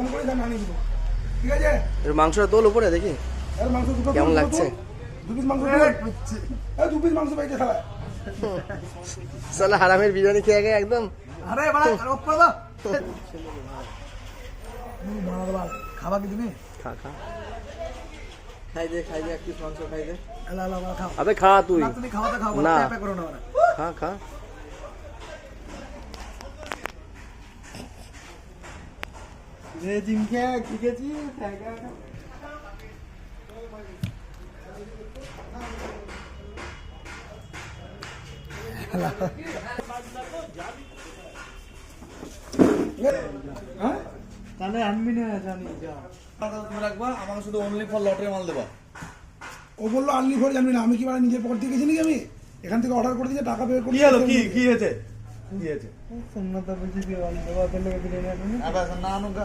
কম করে দাম আনিয়ে দেবো, ঠিক আছে? এর মাংসটা তোল উপরে দেখি এর মাংস দুটো কেমন লাগছে। 2 পিস মাংস, 2 পিস মাংস পাইছে শালা। সালা হারামের বিরিয়ানি খেয়ে গেছে একদম। আরে বাড়া অফ করে দাও। বাড়া বাড়া খাবা কি তুমি? খা খা খাই দে এক পিস মাংস খাই দে। এলা এলা বাড়া খাও। আবে খা তুই। না তুমি খাওয়াতে খাও, না। প্যাক করো না বাড়া। খা খা রে জিমকে শিখেছি হ্যাঁ তাহলে আনবি না জানি যা তুমি রাখবা, আমাকে শুধু অনলি ফর লটারি মাল দেবা। ও বললো আনলি ফর জানবি না, আমি কি বাড়া নিজের পকেট থেকে গেছি নাকি? আমি এখান থেকে অর্ডার করে দিয়েছি, টাকা পে করে কি হলো কি হয়েছে? সুন্নত বুঝি দিয়ে দেওয়া তাহলে বিরিয়ানি আনুন। না আনুগা